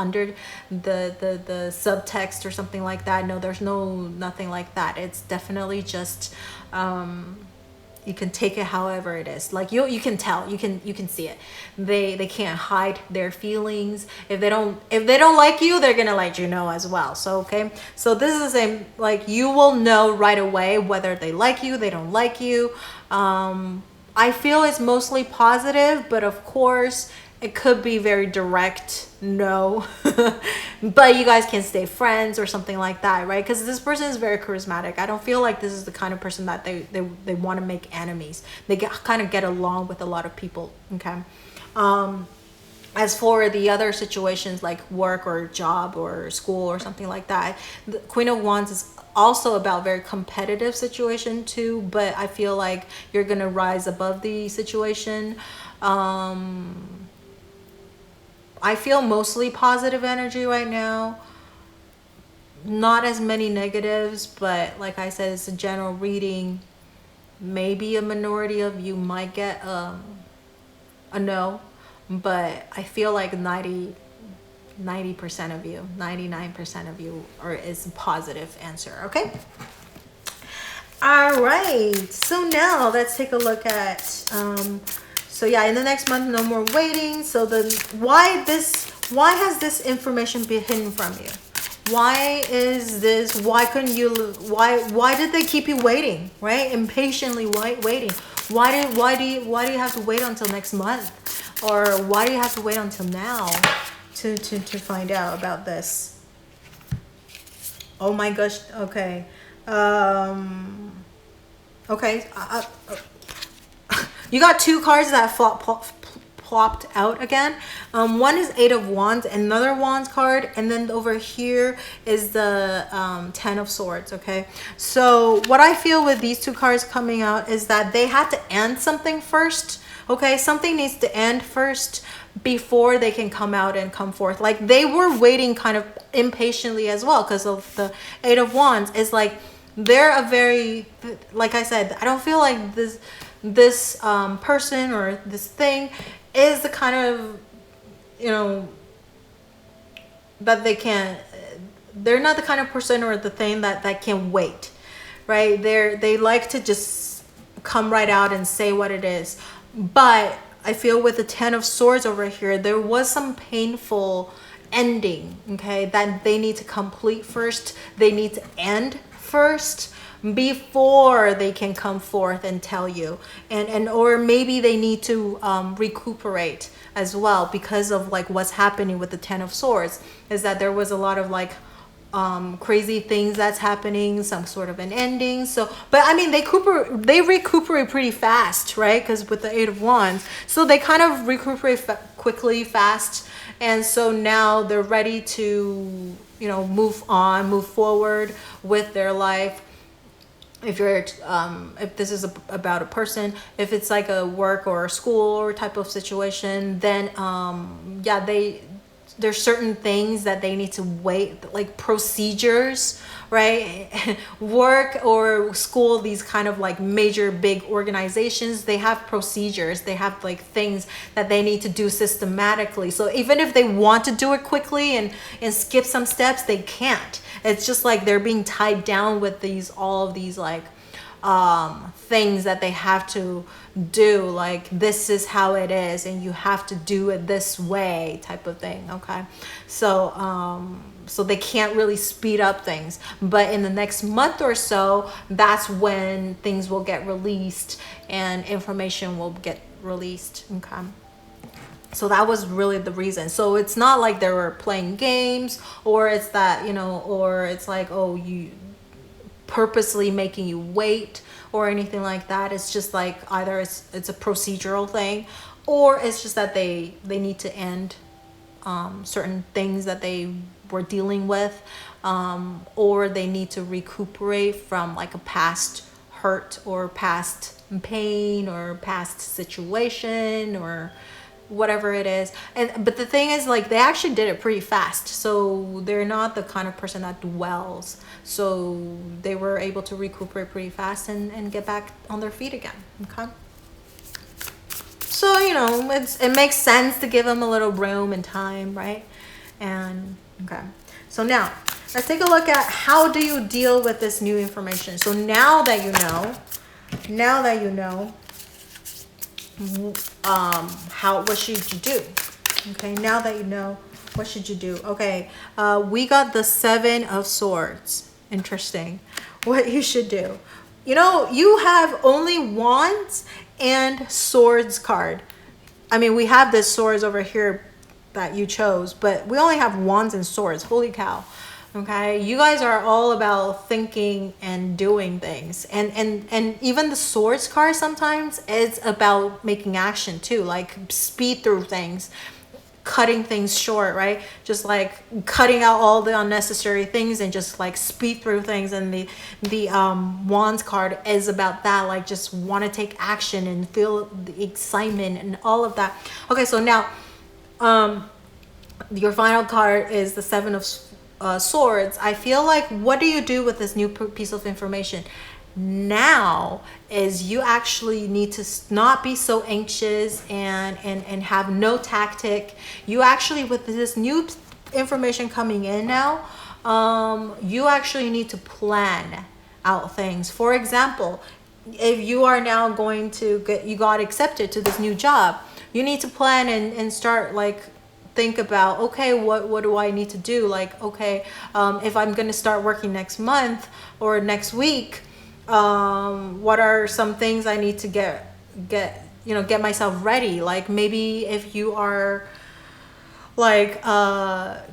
subtext or something like that. No, there's nothing like that. It's definitely just you can take it however it is. Like you can tell, you can see it. They can't hide their feelings. If they don't like you, they're gonna let you know as well. So okay, so this is like, you will know right away whether they like you, they don't like you. I feel it's mostly positive, but of course it could be very direct no. But you guys can stay friends or something like that, right? Because this person is very charismatic. I don't feel like this is the kind of person that they want to make enemies. They kind of get along with a lot of people, okay? As for the other situations like work or job or school or something like that, the Queen of Wands is also about very competitive situation too, but I feel like you're gonna rise above the situation. I feel mostly positive energy right now, not as many negatives, but like I said, it's a general reading. Maybe a minority of you might get a no, but I feel like 90% of you, 99% of you is a positive answer, okay? All right, so now let's take a look at, so yeah, in the next month, no more waiting. So why has this information been hidden from you? Why is this, why did they keep you waiting, right? Impatiently waiting. Why do you have to wait until next month? Or why do you have to wait until now to find out about this? Oh my gosh, okay. Okay. You got two cards that plopped out again. One is Eight of Wands, another Wands card, and then over here is the Ten of Swords, okay? So what I feel with these two cards coming out is that they had to end something first, okay? Something needs to end first before they can come out and come forth. Like they were waiting kind of impatiently as well because of the Eight of Wands. It's like they're a very, like I said, I don't feel like this person or this thing is the kind of, you know, that they're not the kind of person or the thing that can wait, right? They like to just come right out and say what it is. But I feel with the Ten of Swords over here, there was some painful ending, okay, that they need to complete first. They need to end first before they can come forth and tell you, and or maybe they need to recuperate as well, because of like what's happening with the Ten of Swords is that there was a lot of like crazy things that's happening, some sort of an ending. So but I mean they recuperate pretty fast, right? Because with the Eight of Wands, so they kind of recuperate quickly, fast, and so now they're ready to, you know, move forward with their life. If you're if this is about a person, if it's like a work or a school or type of situation, then yeah, there's certain things that they need to wait, like procedures, right? Work or school, these kind of like major big organizations, they have procedures, they have like things that they need to do systematically. So even if they want to do it quickly and skip some steps, they can't. It's just like they're being tied down with all of these like things that they have to do, like this is how it is and you have to do it this way type of thing. Okay, so they can't really speed up things, but in the next month or so, that's when things will get released and information will get released. Okay, so that was really the reason. So it's not like they were playing games, or it's that, you know, or it's like, oh, you purposely making you wait or anything like that. It's just like either it's a procedural thing, or it's just that they need to end certain things that they were dealing with, or they need to recuperate from like a past hurt or past pain or past situation or whatever it is. But the thing is, like, they actually did it pretty fast, so they're not the kind of person that dwells, so they were able to recuperate pretty fast and get back on their feet again. Okay, so you know, it makes sense to give them a little room and time, right? And okay, so now let's take a look at how do you deal with this new information. So now that you know what should you do? Okay, now that you know, what should you do? Okay, we got the 7 of Swords. Interesting. What you should do. You know, you have only Wands and Swords card. I mean, we have this Swords over here that you chose, but we only have Wands and Swords. Holy cow. Okay, you guys are all about thinking and doing things, and even the Swords card sometimes is about making action too, like speed through things, cutting things short, right? Just like cutting out all the unnecessary things and just like speed through things. And the Wands card is about that, like just want to take action and feel the excitement and all of that. Okay, so now your final card is the 7 of Swords. I feel like, what do you do with this new piece of information? Now is you actually need to not be so anxious and have no tactic. You actually, with this new information coming in now, you actually need to plan out things. For example, if you are now going to you got accepted to this new job, you need to plan and start like think about, okay, what do I need to do? Like, okay, if I'm going to start working next month or next week, what are some things I need to get myself ready? Like maybe if you are like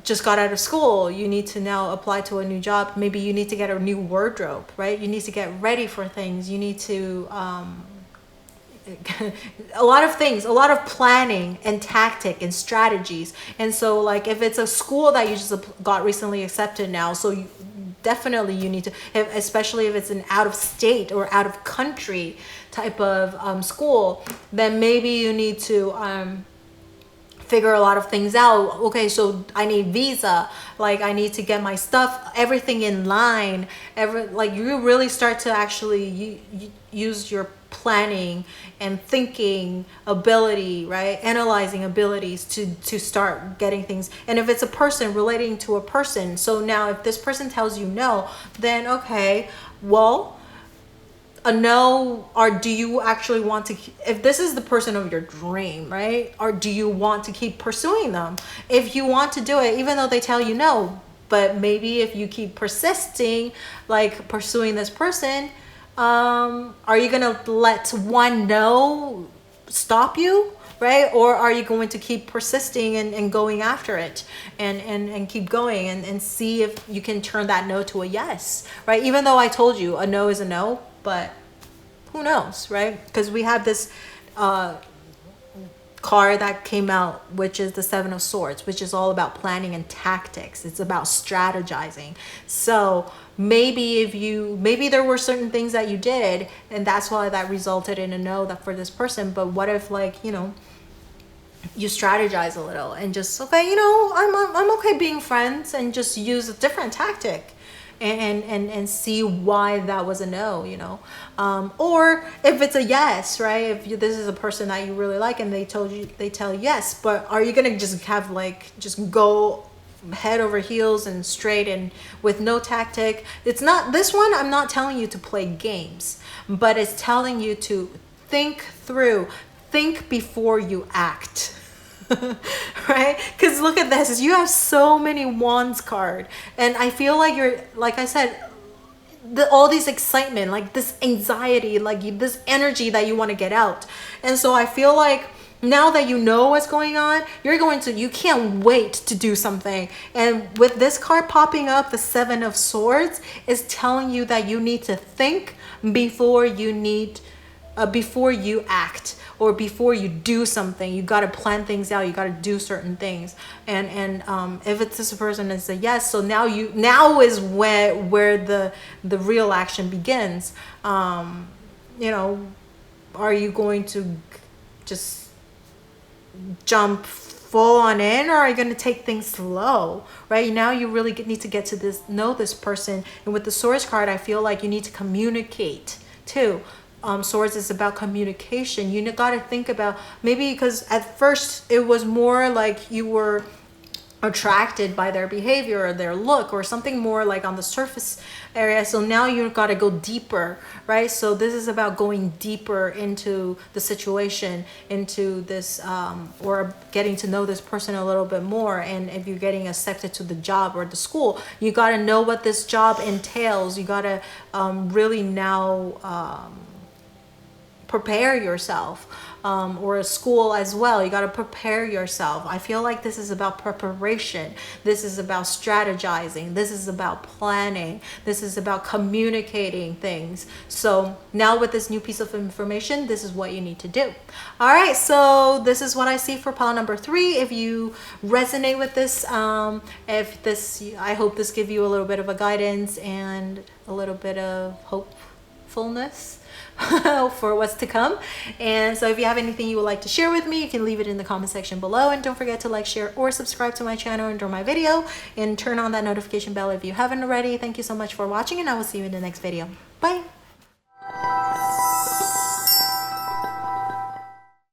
just got out of school, you need to now apply to a new job. Maybe you need to get a new wardrobe, right? You need to get ready for things. You need to a lot of things, a lot of planning and tactic and strategies. And so like if it's a school that you just got recently accepted now, so definitely you need to, especially if it's an out of state or out of country type of school, then maybe you need to figure a lot of things out. Okay, so I need visa, like I need to get my stuff, everything in line, like you really start to actually use your planning and thinking ability, right? Analyzing abilities to start getting things. And if it's a person, relating to a person, so now if this person tells you no, then okay, well, a no, or do you actually want to, if this is the person of your dream, right? Or do you want to keep pursuing them? If you want to do it, even though they tell you no, but maybe if you keep persisting, like pursuing this person, are you gonna let one no stop you, right? Or are you going to keep persisting and going after it and keep going and see if you can turn that no to a yes, right? Even though I told you a no is a no, but who knows, right? Because we have this card that came out, which is the 7 of Swords, which is all about planning and tactics. It's about strategizing. So maybe there were certain things that you did and that's why that resulted in a no that for this person. But what if, like, you know, you strategize a little and just, okay, you know, I'm okay being friends, and just use a different tactic and see why that was a no, you know. Or if it's a yes, right? If this is a person that you really like and they tell you yes, but are you gonna just have like just go head over heels and straight and with no tactic? It's not, this one I'm not telling you to play games, but it's telling you to think through. Think before you act. Right? Because look at this. You have so many wands card. And I feel like you're, like I said, all this excitement, like this anxiety, like this energy that you want to get out. And so I feel like now that you know what's going on, you can't wait to do something. And with this card popping up, the Seven of Swords is telling you that you need to think before you act, or before you do something. You got to plan things out. You got to do certain things. And if it's this person, it's a yes. So now is where the real action begins. Are you going to just jump full on in, or are you going to take things slow? Right now you really need to get to know this person. And with the Swords card, I feel like you need to communicate too. Swords is about communication. You got to think about, maybe because at first it was more like you were attracted by their behavior or their look or something more like on the surface area. So now you've got to go deeper, right? So this is about going deeper into the situation, into this, or getting to know this person a little bit more. And if you're getting accepted to the job or the school, you got to know what this job entails. You got to really now prepare yourself, or a school as well. You got to prepare yourself. I feel like this is about preparation. This is about strategizing. This is about planning. This is about communicating things. So now with this new piece of information, this is what you need to do. All right, so this is what I see for pile number 3. If you resonate with this, I hope this gives you a little bit of a guidance and a little bit of hopefulness for what's to come. And so if you have anything you would like to share with me, you can leave it in the comment section below. And don't forget to like, share, or subscribe to my channel and my video, and turn on that notification bell if you haven't already. Thank you so much for watching, and I will see you in the next video. Bye.